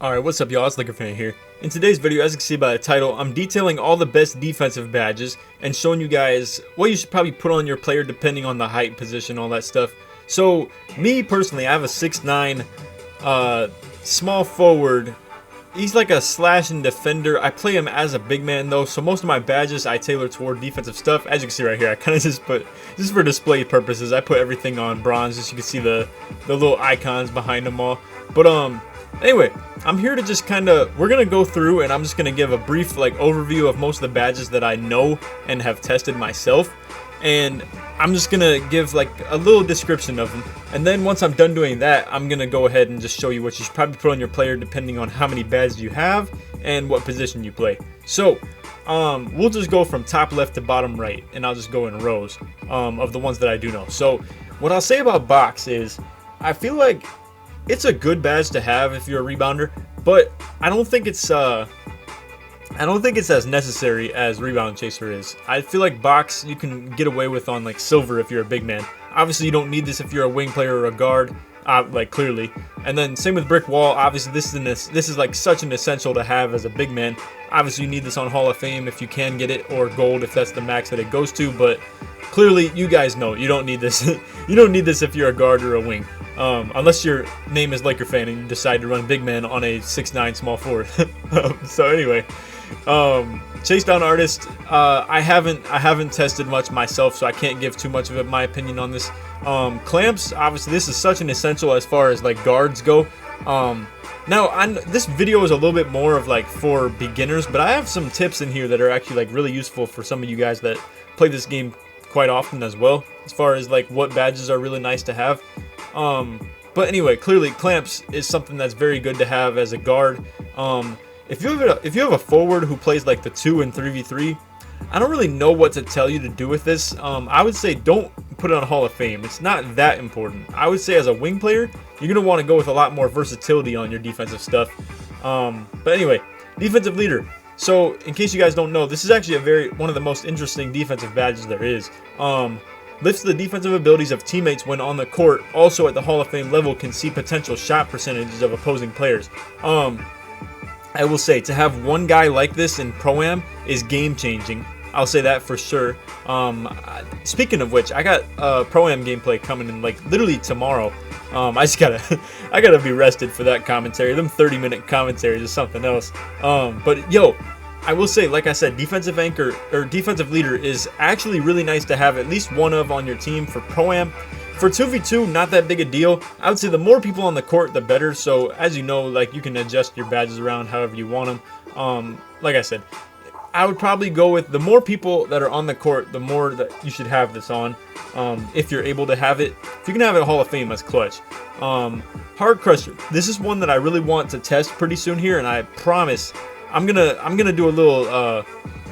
Alright, what's up y'all, it's LakerFan here. In today's video, as you can see by the title, I'm detailing all the best defensive badges and showing you guys what you should probably put on your player depending on the height, position, all that stuff. So, me personally, I have a 6'9", small forward. He's like a slashing defender. I play him as a big man though, so most of my badges I tailor toward defensive stuff. As you can see right here, I kind of just put, just for display purposes, I put everything on bronze just so you can see the little icons behind them all. But anyway, I'm here to just we're gonna go through and I'm just gonna give a brief overview of most of the badges that I know and have tested myself, and I'm just gonna give a little description of them, and then once I'm done doing that, I'm gonna go ahead and just show you what you should probably put on your player depending on how many badges you have and what position you play. So we'll just go from top left to bottom right, and I'll just go in rows of the ones that I do know. So what I'll say about box is I feel like it's a good badge to have if you're a rebounder, but I don't think it's as necessary as rebound chaser is. I feel like box you can get away with on silver if you're a big man. Obviously you don't need this if you're a wing player or a guard, clearly. And then same with brick wall. Obviously this is such an essential to have as a big man. Obviously you need this on Hall of Fame if you can get it, or gold if that's the max that it goes to, but clearly you guys know you don't need this. You don't need this if you're a guard or a wing. Unless your name is LakerFan and you decide to run big man on a 6'9" small forward. So anyway, chase down artist. I haven't tested much myself, so I can't give too much of my opinion on this. Clamps. Obviously, this is such an essential as far as guards go. Now, this video is a little bit more of for beginners, but I have some tips in here that are actually really useful for some of you guys that play this game quite often as well, as far as what badges are really nice to have. But anyway, clearly clamps is something that's very good to have as a guard. If you have a forward who plays the 2 and 3v3, I don't really know what to tell you to do with this. I would say don't put it on Hall of Fame. It's not that important. I would say as a wing player, you're gonna want to go with a lot more versatility on your defensive stuff. But anyway, defensive leader. So in case you guys don't know, this is actually one of the most interesting defensive badges there is. Lifts the defensive abilities of teammates when on the court. Also at the Hall of Fame level can see potential shot percentages of opposing players. I will say to have one guy like this in Pro-Am is game changing. I'll say that for sure. Speaking of which, I got Pro-Am gameplay coming in literally tomorrow. I just gotta be rested for that commentary. Them 30-minute commentaries is something else. But yo, I will say, like I said, defensive anchor or defensive leader is actually really nice to have at least one of on your team for Pro-Am. For 2v2, not that big a deal. I would say the more people on the court, the better. So as you know, you can adjust your badges around however you want them. Like I said, I would probably go with the more people that are on the court, the more that you should have this on. If you're able to have it. If you can have it at Hall of Fame, that's clutch. Hard Crusher. This is one that I really want to test pretty soon here, and I promise I'm gonna do a little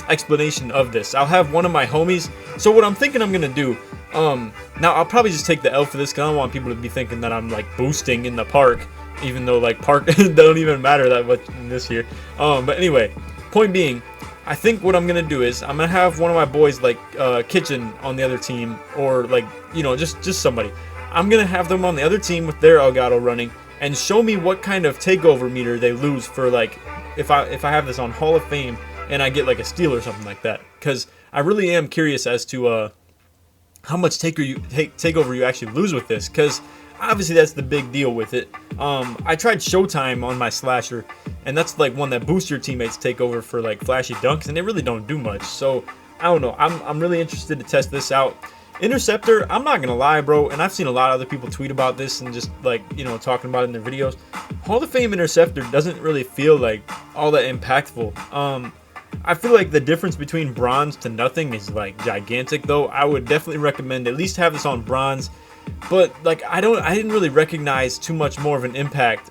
explanation of this. I'll have one of my homies. So what I'm thinking I'm gonna do, now I'll probably just take the L for this because I don't want people to be thinking that I'm boosting in the park, even though park don't even matter that much in this here. But anyway, point being, I think what I'm gonna do is I'm gonna have one of my boys Kitchen on the other team, or just somebody. I'm gonna have them on the other team with their Elgato running and show me what kind of takeover meter they lose for if I have this on Hall of Fame and I get a steal or something like that, because I really am curious as to how much takeover you actually lose with this, because obviously that's the big deal with it. I tried Showtime on my slasher, and that's one that boosts your teammates takeover for flashy dunks, and they really don't do much. So I don't know. I'm really interested to test this out. Interceptor, I'm not gonna lie, bro, and I've seen a lot of other people tweet about this and just talking about it in their videos. Hall of Fame interceptor doesn't really feel all that impactful. I feel the difference between bronze to nothing is gigantic though. I would definitely recommend at least have this on bronze, but I didn't really recognize too much more of an impact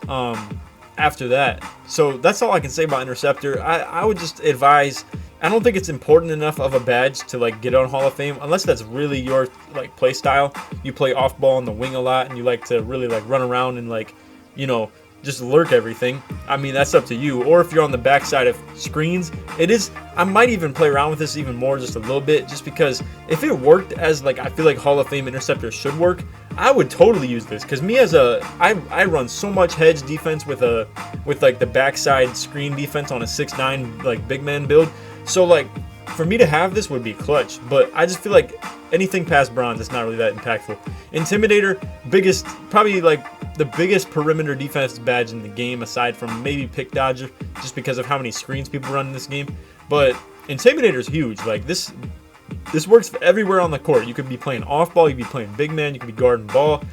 after that. So that's all I can say about interceptor. I would just advise, I don't think it's important enough of a badge to get on Hall of Fame unless that's really your play style. You play off ball on the wing a lot and you like to really run around and just lurk everything, I mean, that's up to you. Or if you're on the backside of screens, it is, I might even play around with this even more, just a little bit, just because if it worked as like I feel like Hall of Fame interceptor should work, I would totally use this. Because me as I run so much hedge defense with like the backside screen defense on a 6'9" like big man build. So like for me to have this would be clutch, but I just feel like anything past bronze is not really that impactful. Intimidator, probably like the biggest perimeter defense badge in the game, aside from maybe Pick Dodger, just because of how many screens people run in this game. But Intimidator is huge. Like this works for everywhere on the court. You could be playing off ball, you could be playing big man, you could be guarding ball.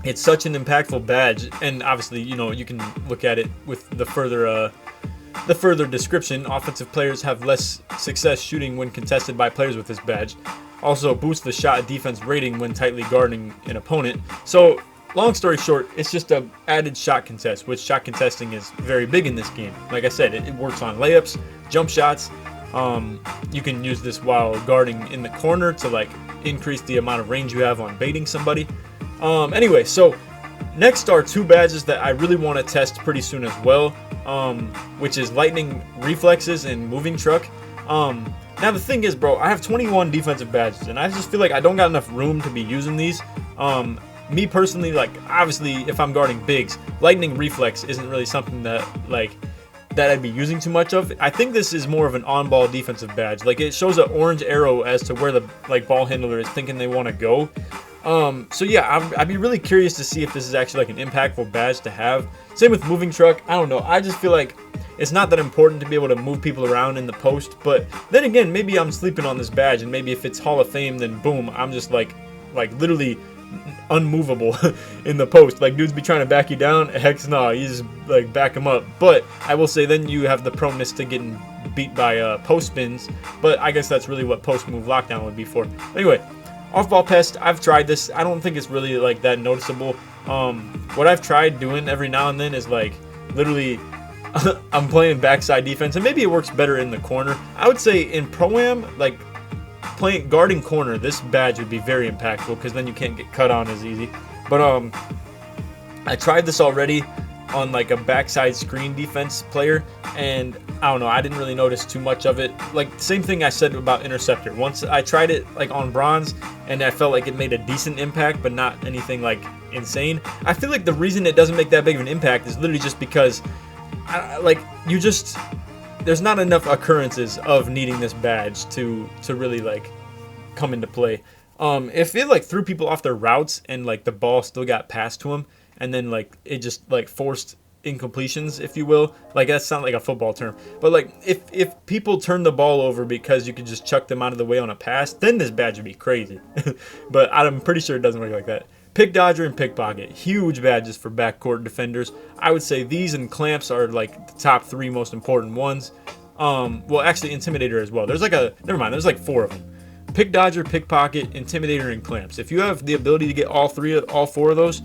It's such an impactful badge, and obviously, you know, you can look at it with the further description. Offensive players have less success shooting when contested by players with this badge. Also boosts the shot defense rating when tightly guarding an opponent. So long story short, it's just a added shot contest, which shot contesting is very big in this game. Like I said, it works on layups, jump shots. You can use this while guarding in the corner to like increase the amount of range you have on baiting somebody. Anyway, so next are two badges that I really want to test pretty soon as well, which is Lightning Reflexes and Moving Truck. Now the thing is, bro, I have 21 defensive badges, and I just feel like I don't got enough room to be using these. Me personally, like, obviously, if I'm guarding bigs, Lightning Reflex isn't really something that I'd be using too much of. I think this is more of an on-ball defensive badge. Like, it shows an orange arrow as to where the ball handler is thinking they want to go. So yeah, I'd be really curious to see if this is actually like an impactful badge to have. Same with Moving Truck. I don't know. I just feel like it's not that important to be able to move people around in the post. But then again, maybe I'm sleeping on this badge, and maybe if it's Hall of Fame, then boom, I'm just like literally unmovable in the post. Like, dudes be trying to back you down. Heck no, you just like back them up. But I will say, then you have the proneness to getting beat by post spins. But I guess that's really what post move lockdown would be for. Anyway, off-ball pest, I've tried this. I don't think it's really like that noticeable. What I've tried doing every now and then is like literally I'm playing backside defense, and maybe it works better in the corner. I would say in Pro-Am, like guarding corner, this badge would be very impactful because then you can't get cut on as easy. But I tried this already on like a backside screen defense player, and I don't know, I didn't really notice too much of it. Like, same thing I said about interceptor. Once I tried it like on bronze, and I felt like it made a decent impact, but not anything like insane. I feel like the reason it doesn't make that big of an impact is literally just because there's not enough occurrences of needing this badge to really like come into play. If it like threw people off their routes and like the ball still got passed to them, and then like it just like forced incompletions, if you will, like that's not like a football term, but like if people turn the ball over because you could just chuck them out of the way on a pass, then this badge would be crazy. But I'm pretty sure it doesn't work like that. Pick Dodger and Pickpocket, huge badges for backcourt defenders. I would say these and Clamps are like the top three most important ones. Well, actually Intimidator as well. There's like 4 of them. Pick Dodger, Pickpocket, Intimidator, and Clamps. If you have the ability to get all 4 of those,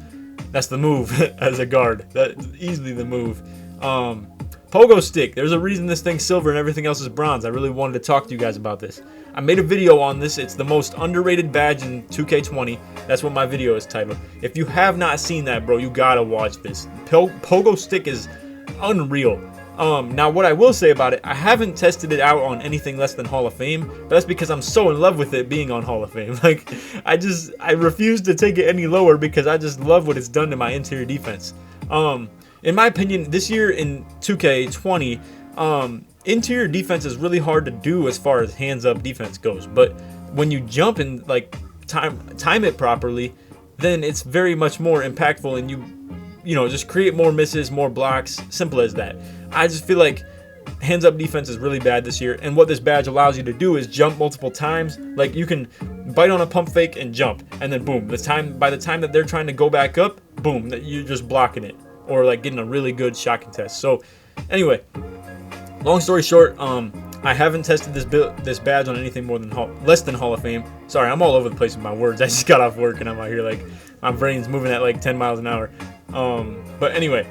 that's the move as a guard. That's easily the move. Pogo Stick. There's a reason this thing's silver and everything else is bronze. I really wanted to talk to you guys about this. I made a video on this. It's the most underrated badge in 2K20. That's what my video is titled. If you have not seen that, bro, you gotta watch this. Pogo Stick is unreal. Now what I will say about it, I haven't tested it out on anything less than Hall of Fame, but that's because I'm so in love with it being on Hall of Fame. Like, I refuse to take it any lower because I just love what it's done to my interior defense. In my opinion, this year in 2K20, interior defense is really hard to do as far as hands-up defense goes, but when you jump and like time it properly, then it's very much more impactful, and you know, just create more misses, more blocks, simple as that. I just feel like hands-up defense is really bad this year, and what this badge allows you to do is jump multiple times. Like, you can bite on a pump fake and jump, and then boom, by the time that they're trying to go back up, boom, you're just blocking it, or like getting a really good shot contest. So anyway, long story short, I haven't tested this badge on anything less than Hall of Fame. Sorry, I'm all over the place with my words. I just got off work and I'm out here like my brain's moving at like 10 miles an hour. But anyway,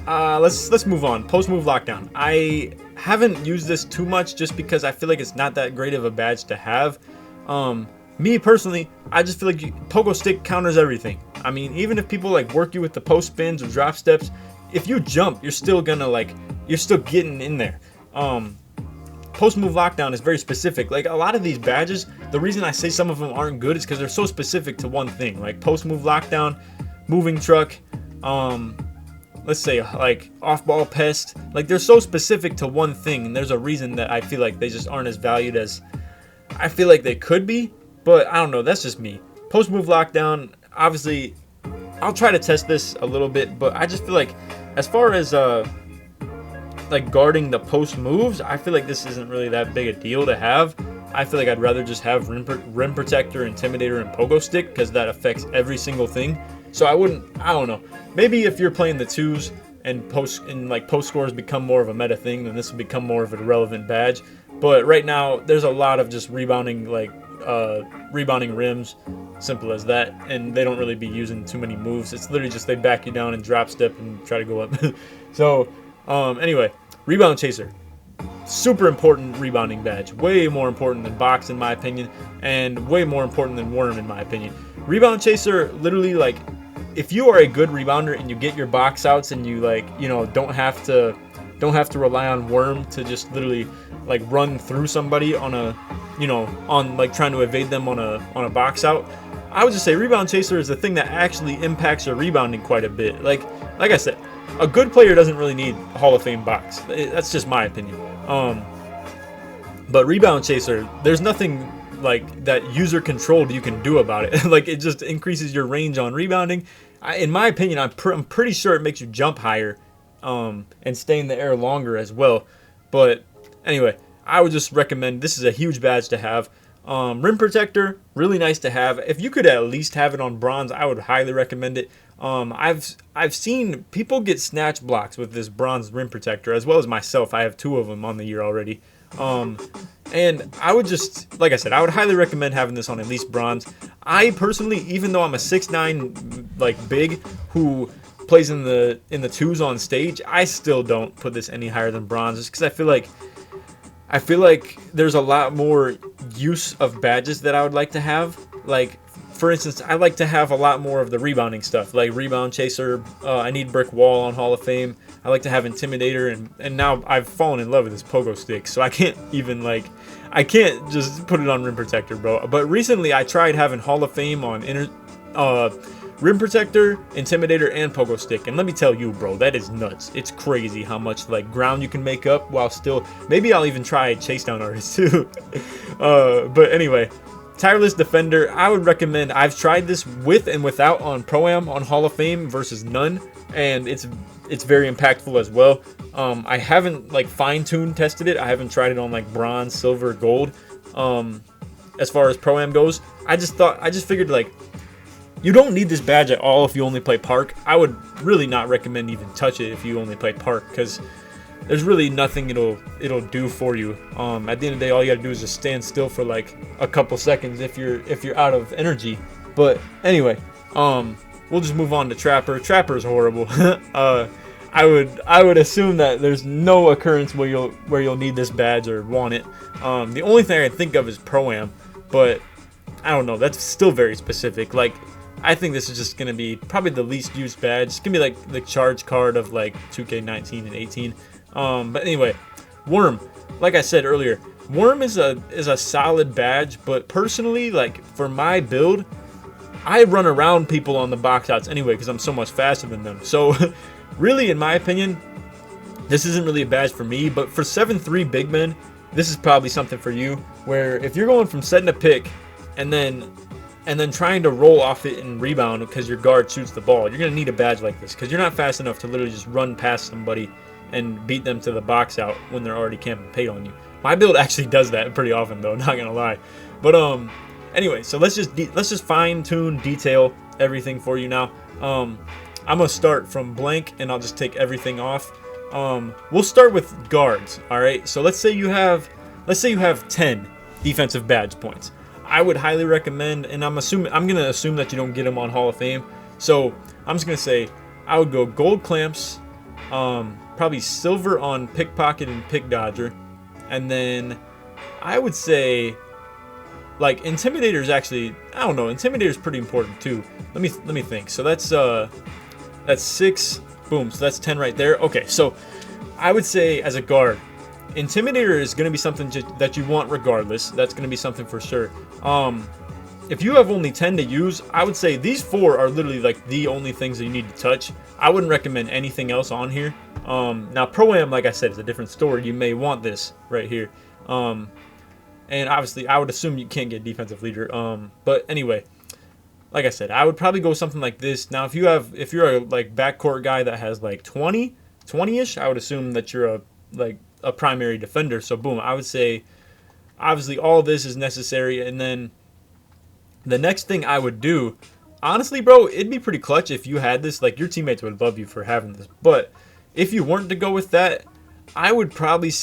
let's move on. Post move lockdown. I haven't used this too much just because I feel like it's not that great of a badge to have. Me personally, I just feel like Pogo Stick counters everything. I mean, even if people like work you with the post spins or drop steps, if you jump, you're still gonna like, you're still getting in there. Post move lockdown is very specific. Like a lot of these badges, the reason I say some of them aren't good is because they're so specific to one thing. Like post move lockdown, moving truck, let's say like off ball pest. Like they're so specific to one thing, and there's a reason that I feel like they just aren't as valued as I feel like they could be. But I don't know, that's just me. Post move lockdown, obviously I'll try to test this a little bit, but I just feel like as far as like guarding the post moves, I feel like this isn't really that big a deal to have. I feel like I'd rather just have rim protector, intimidator, and pogo stick, because that affects every single thing. So I don't know. Maybe if you're playing the 2s and post scores become more of a meta thing, then this will become more of a relevant badge. But right now, there's a lot of just rebounding, like rebounding rims, simple as that, and they don't really be using too many moves. It's literally just they back you down and drop step and try to go up. So anyway, rebound chaser, super important rebounding badge, way more important than box in my opinion, and way more important than worm in my opinion. Rebound chaser, literally, like if you are a good rebounder and you get your box outs and you like, you know, don't have to rely on worm to just literally like run through somebody on a, you know, on like trying to evade them on a box out, I would just say rebound chaser is the thing that actually impacts your rebounding quite a bit. Like I said, a good player doesn't really need a Hall of Fame box. That's just my opinion. But rebound chaser, there's nothing like that user controlled you can do about it. Like it just increases your range on rebounding. In my opinion, I'm pretty sure it makes you jump higher and stay in the air longer as well. But anyway, I would just recommend, this is a huge badge to have. Rim protector, really nice to have. If you could at least have it on bronze, I would highly recommend it. I've seen people get snatch blocks with this bronze rim protector, as well as myself. I have 2 of them on the year already. And I would just, like I said, I would highly recommend having this on at least bronze. I personally, even though I'm a 6'9", like big, who plays in the 2s on stage, I still don't put this any higher than bronze, just because I feel like there's a lot more use of badges that I would like to have. Like, for instance, I like to have a lot more of the rebounding stuff, like rebound chaser. I need brick wall on Hall of Fame. I like to have intimidator, and now I've fallen in love with this pogo stick, so I can't even I can't just put it on rim protector, bro. But recently I tried having Hall of Fame on rim protector, intimidator, and pogo stick, and let me tell you, bro, that is nuts. It's crazy how much like ground you can make up while still, maybe I'll even try chase down artist too. But anyway, tireless defender, I would recommend. I've tried this with and without on Pro-Am on Hall of Fame versus none, and it's very impactful as well. I haven't like fine-tuned tested it. I haven't tried it on like bronze, silver, gold. As far as Pro-Am goes, I just figured like, you don't need this badge at all if you only play Park. I would really not recommend even touch it if you only play Park, because there's really nothing it'll do for you. At the end of the day, all you gotta do is just stand still for like a couple seconds if you're out of energy. But anyway, we'll just move on to Trapper. Trapper is horrible. I would assume that there's no occurrence where you'll need this badge or want it. The only thing I can think of is Pro-Am, but I don't know. That's still very specific. Like, I think this is just going to be probably the least used badge. It's going to be like the charge card of like 2K19 and 18. But anyway, Worm. Like I said earlier, Worm is a solid badge, but personally, like for my build, I run around people on the box outs anyway because I'm so much faster than them. So really, in my opinion, this isn't really a badge for me, but for 7'3" big men, this is probably something for you, where if you're going from setting a pick and then trying to roll off it and rebound because your guard shoots the ball, you're going to need a badge like this, because you're not fast enough to literally just run past somebody and beat them to the box out when they're already camping paint on you. My build actually does that pretty often though, not going to lie. But anyway, so let's just fine-tune, detail everything for you now. I'm going to start from blank and I'll just take everything off. We'll start with guards, all right? So let's say you have 10 defensive badge points. I would highly recommend, and I'm going to assume that you don't get them on Hall of Fame. So I'm just going to say I would go gold clamps, probably silver on pickpocket and pick dodger, and then I would say like Intimidator is actually, I don't know, Intimidator is pretty important too. Let me think. So that's 6, boom. So that's 10 right there. Okay, so I would say as a guard, Intimidator is going to be something that you want regardless. That's going to be something for sure. If you have only 10 to use, I would say these 4 are literally like the only things that you need to touch. I wouldn't recommend anything else on here. Now Pro-Am, like I said, is a different story. You may want this right here. And obviously I would assume you can't get defensive leader. But anyway, like I said, I would probably go something like this. Now if you're a like backcourt guy that has like 20-ish, I would assume that you're a primary defender. So boom, I would say obviously all of this is necessary. And then the next thing I would do, honestly, bro, it'd be pretty clutch if you had this. Like, your teammates would love you for having this. But if you weren't to go with that, I would probably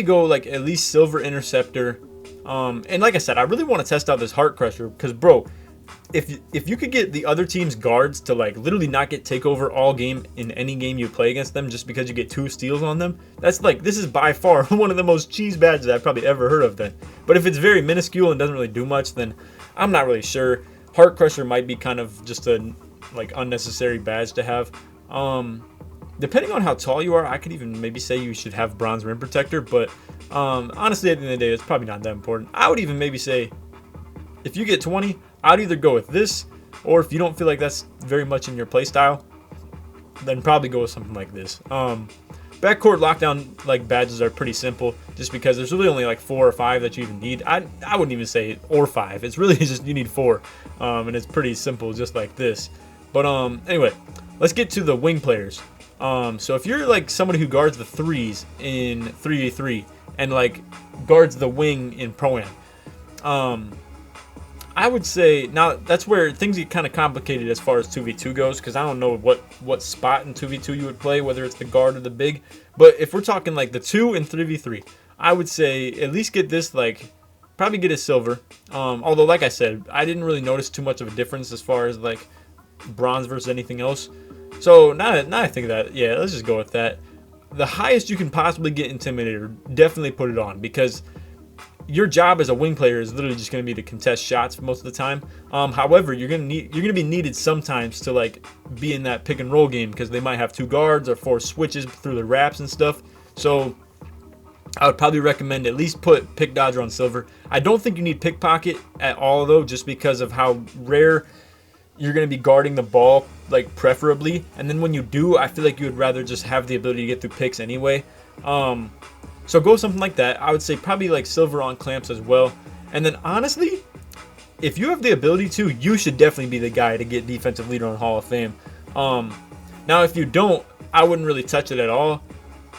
go like at least Silver Interceptor. And like I said, I really want to test out this Heart Crusher because, bro, if you could get the other team's guards to like literally not get takeover all game in any game you play against them just because you get 2 steals on them, that's like, this is by far one of the most cheese badges I've probably ever heard of then. But if it's very minuscule and doesn't really do much, then I'm not really sure. Heart Crusher might be kind of just a like unnecessary badge to have. Depending on how tall you are, I could even maybe say you should have Bronze Rim Protector, but honestly at the end of the day it's probably not that important. I would even maybe say if you get 20, I'd either go with this, or if you don't feel like that's very much in your playstyle, then probably go with something like this. Backcourt lockdown like badges are pretty simple, just because there's really only like 4 or 5 that you even need. I wouldn't even say or 5. It's really just you need 4, and it's pretty simple, just like this. But anyway, let's get to the wing players. So if you're like somebody who guards the 3s in 3v3 and like guards the wing in Pro-Am, I would say, now that's where things get kind of complicated as far as 2v2 goes, because I don't know what spot in 2v2 you would play, whether it's the guard or the big. But if we're talking like the 2 and 3v3, I would say at least get this, like, probably get a silver. Although, like I said, I didn't really notice too much of a difference as far as like bronze versus anything else. So now I think of that, yeah, let's just go with that. The highest you can possibly get Intimidator, definitely put it on, because your job as a wing player is literally just going to be to contest shots most of the time. However, you're going to be needed sometimes to like be in that pick and roll game, because they might have 2 guards or 4 switches through the wraps and stuff. So I would probably recommend at least put Pick Dodger on silver. I don't think you need Pickpocket at all though, just because of how rare you're going to be guarding the ball, like preferably. And then when you do, I feel like you would rather just have the ability to get through picks anyway. So go something like that. I would say probably like silver on clamps as well. And then honestly, if you have the ability to, you should definitely be the guy to get defensive leader on Hall of Fame. Now if you don't, I wouldn't really touch it at all.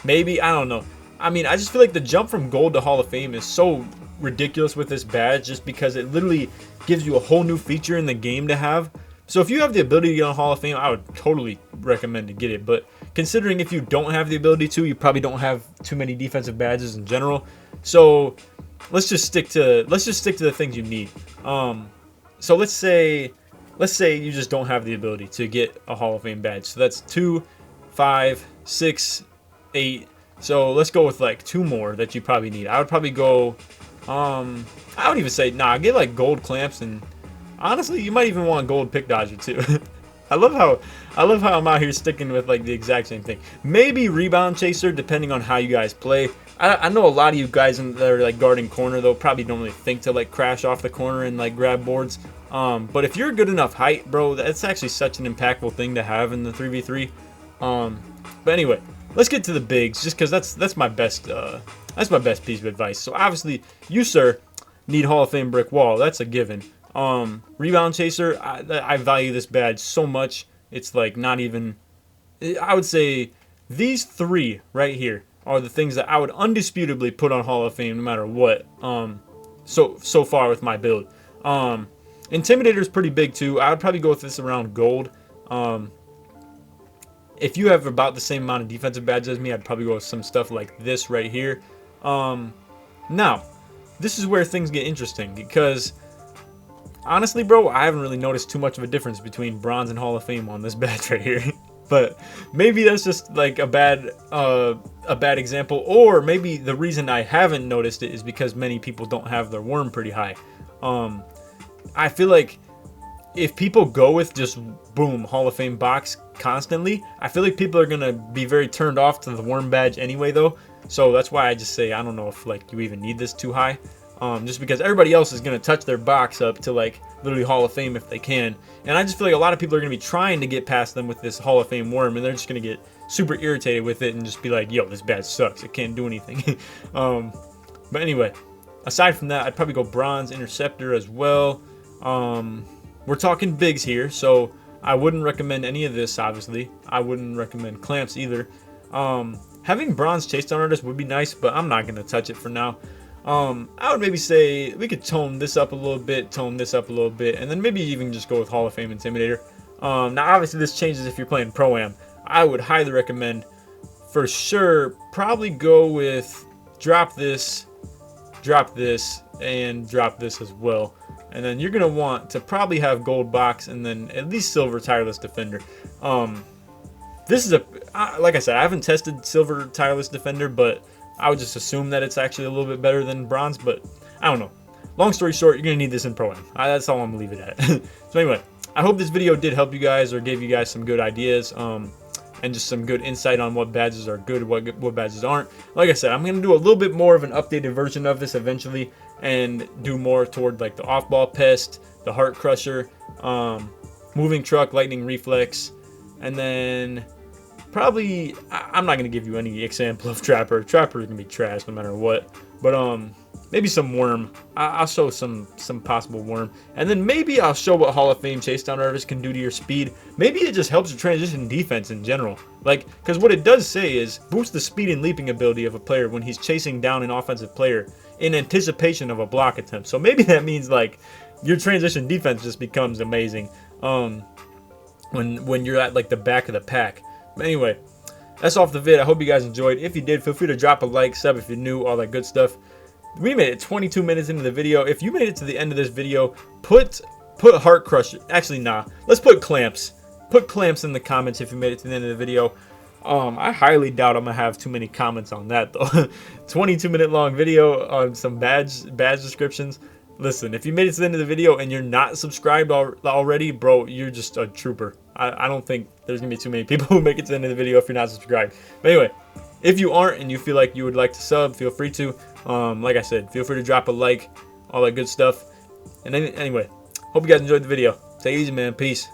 Maybe, I don't know. I mean, I just feel like the jump from gold to Hall of Fame is so ridiculous with this badge, just because it literally gives you a whole new feature in the game to have. So if you have the ability to get on Hall of Fame, I would totally recommend to get it. But considering if you don't have the ability to, you probably don't have too many defensive badges in general. So let's just stick to the things you need. So let's say you just don't have the ability to get a Hall of Fame badge. So that's 2, 5, 6, 8. So let's go with like 2 more that you probably need. I would probably go, I would even say, nah, get like gold clamps, and honestly, you might even want gold Pick Dodger too. I love how I'm out here sticking with like the exact same thing. Maybe Rebound Chaser, depending on how you guys play. I know a lot of you guys that are like guarding corner though probably don't really think to like crash off the corner and like grab boards. But if you're good enough height, bro, that's actually such an impactful thing to have in the 3v3. But anyway, let's get to the bigs, just because that's my best piece of advice. So obviously, you sir need Hall of Fame brick wall. That's a given. Rebound Chaser, I value this badge so much. It's like not even, I would say these 3 right here are the things that I would undisputably put on Hall of Fame no matter what. So far with my build. Intimidator is pretty big too. I would probably go with this around gold. If you have about the same amount of defensive badges as me, I'd probably go with some stuff like this right here. Now, this is where things get interesting, because honestly, bro, I haven't really noticed too much of a difference between bronze and Hall of Fame on this badge right here. But maybe that's just like a bad example, or maybe the reason I haven't noticed it is because many people don't have their worm pretty high. I feel like if people go with just boom Hall of Fame box constantly, I feel like people are gonna be very turned off to the worm badge anyway though. So that's why I just say I don't know if like you even need this too high. Just because everybody else is gonna touch their box up to like literally Hall of Fame if they can, and I just feel like a lot of people are gonna be trying to get past them with this Hall of Fame worm, and they're just gonna get super irritated with it and just be like, yo, this badge sucks, it can't do anything. But anyway, aside from that, I'd probably go bronze interceptor as well. We're talking bigs here, so I wouldn't recommend any of this. Obviously I wouldn't recommend clamps either. Having bronze chase down artist would be nice, but I'm not gonna touch it for now. I would maybe say we could tone this up a little bit, tone this up a little bit, and then maybe even just go with Hall of Fame Intimidator. Now obviously this changes if you're playing Pro-Am. I would highly recommend for sure probably go with drop this, and drop this as well. And then you're gonna want to probably have gold box and then at least silver tireless defender. This is like I said, I haven't tested silver tireless defender, but I would just assume that it's actually a little bit better than bronze, but I don't know. Long story short, you're gonna need this in Pro-Am. That's all I'm gonna leave it at. So anyway, I hope this video did help you guys or gave you guys some good ideas, and just some good insight on what badges are good, what badges aren't. Like I said, I'm gonna do a little bit more of an updated version of this eventually, and do more toward like the off-ball pest, the heart crusher, moving truck, lightning reflex, and then probably I'm not gonna give you any example of trapper. Trapper is gonna be trash no matter what, but maybe some worm. I'll show some possible worm, and then maybe I'll show what Hall of Fame chase down artist can do to your speed. Maybe it just helps your transition defense in general, like, because what it does say is boost the speed and leaping ability of a player when he's chasing down an offensive player in anticipation of a block attempt. So maybe that means like your transition defense just becomes amazing when you're at like the back of the pack. But anyway, that's off the vid. I hope you guys enjoyed. If you did, feel free to drop a like, sub if you're new, all that good stuff. We made it 22 minutes into the video. If you made it to the end of this video, put heart crusher. Actually, nah. Let's put clamps. Put clamps in the comments if you made it to the end of the video. I highly doubt I'm gonna have too many comments on that though. 22-minute long video on some badge descriptions. Listen, if you made it to the end of the video and you're not subscribed already, bro, you're just a trooper. I don't think there's gonna be too many people who make it to the end of the video if you're not subscribed. But anyway, if you aren't and you feel like you would like to sub, feel free to. Like I said, feel free to drop a like, all that good stuff. And anyway, hope you guys enjoyed the video. Take it easy, man. Peace.